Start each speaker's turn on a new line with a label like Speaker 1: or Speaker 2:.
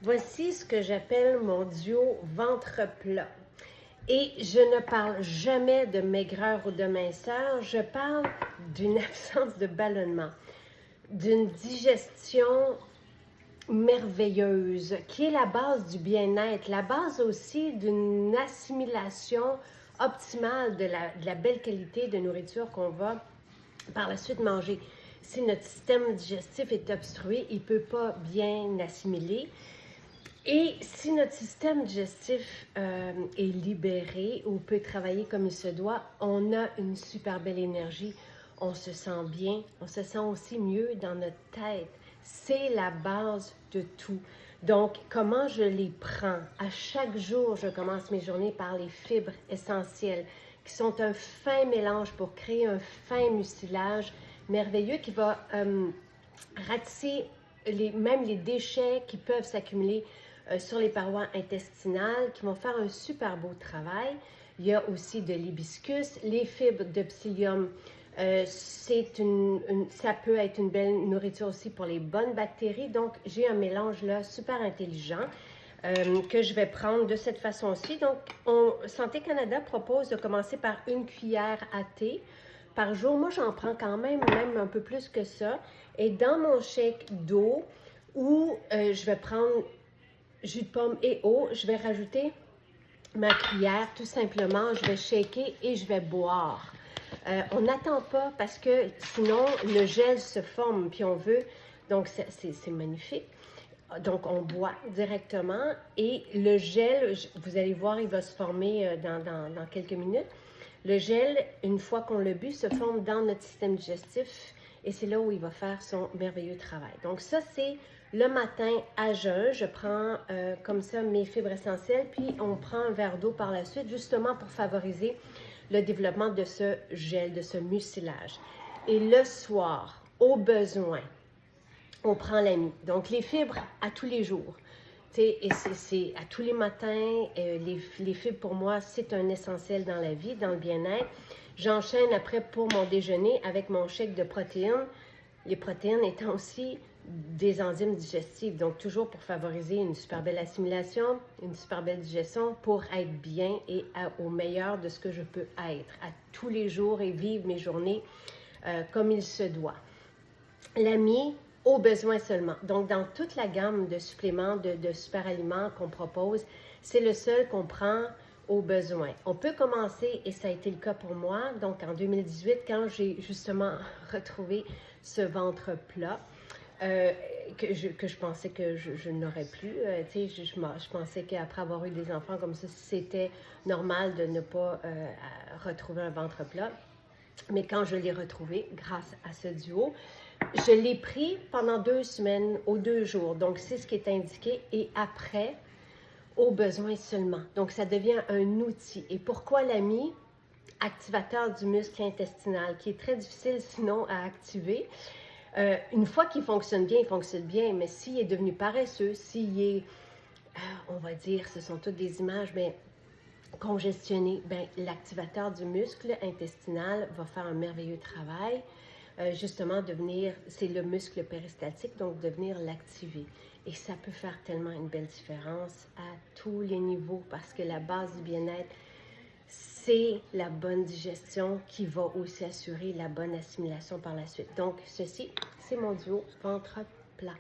Speaker 1: Voici ce que j'appelle mon duo ventre plat. Et je ne parle jamais de maigreur ou de minceur, je parle d'une absence de ballonnement, d'une digestion merveilleuse, qui est la base du bien-être, la base aussi d'une assimilation optimale de la belle qualité de nourriture qu'on va par la suite manger. Si notre système digestif est obstrué, il ne peut pas bien assimiler. Et si notre système digestif est libéré ou peut travailler comme il se doit, on a une super belle énergie, on se sent bien, on se sent aussi mieux dans notre tête. C'est la base de tout. Donc, comment je les prends? À chaque jour, je commence mes journées par les fibres essentielles, qui sont un fin mélange pour créer un fin mucilage merveilleux qui va ratisser même les déchets qui peuvent s'accumuler sur les parois intestinales, qui vont faire un super beau travail. Il y a aussi de l'hibiscus, les fibres de psyllium. Ça peut être une belle nourriture aussi pour les bonnes bactéries. Donc, j'ai un mélange là super intelligent que je vais prendre de cette façon-ci. Donc, Santé Canada propose de commencer par une cuillère à thé par jour. Moi, j'en prends quand même un peu plus que ça. Et dans mon shake d'eau, où je vais prendre jus de pomme et eau, je vais rajouter ma cuillère, tout simplement. Je vais shaker et je vais boire. On n'attend pas parce que sinon, le gel se forme, puis on veut. Donc, c'est magnifique. Donc, on boit directement et le gel, vous allez voir, il va se former dans quelques minutes. Le gel, une fois qu'on le bu, se forme dans notre système digestif et c'est là où il va faire son merveilleux travail. Donc ça, c'est le matin à jeun. Je prends comme ça mes fibres essentielles, puis on prend un verre d'eau par la suite, justement pour favoriser le développement de ce gel, de ce mucilage. Et le soir, au besoin, on prend l'ami. Donc les fibres à tous les jours. Et c'est à tous les matins, les fibres pour moi, c'est un essentiel dans la vie, dans le bien-être. J'enchaîne après pour mon déjeuner avec mon shake de protéines. Les protéines étant aussi des enzymes digestives, donc toujours pour favoriser une super belle assimilation, une super belle digestion, pour être bien et au meilleur de ce que je peux être à tous les jours et vivre mes journées comme il se doit. L'ami, au besoin seulement. Donc, dans toute la gamme de suppléments, de super aliments qu'on propose, c'est le seul qu'on prend au besoin. On peut commencer, et ça a été le cas pour moi, donc en 2018, quand j'ai justement retrouvé ce ventre plat, que je pensais que je n'aurais plus. Je pensais qu'après avoir eu des enfants comme ça, c'était normal de ne pas retrouver un ventre plat. Mais quand je l'ai retrouvé, grâce à ce duo, je l'ai pris pendant 2 semaines, aux 2 jours. Donc, c'est ce qui est indiqué. Et après, au besoin seulement. Donc, ça devient un outil. Et pourquoi l'ami? Activateur du muscle intestinal, qui est très difficile sinon à activer. Une fois qu'il fonctionne bien, il fonctionne bien. Mais s'il est devenu paresseux, s'il est, on va dire, ce sont toutes des images, mais congestionné, l'activateur du muscle intestinal va faire un merveilleux travail. Justement, c'est le muscle péristatique, donc de venir l'activer. Et ça peut faire tellement une belle différence à tous les niveaux parce que la base du bien-être, c'est la bonne digestion qui va aussi assurer la bonne assimilation par la suite. Donc, ceci, c'est mon duo ventre plat.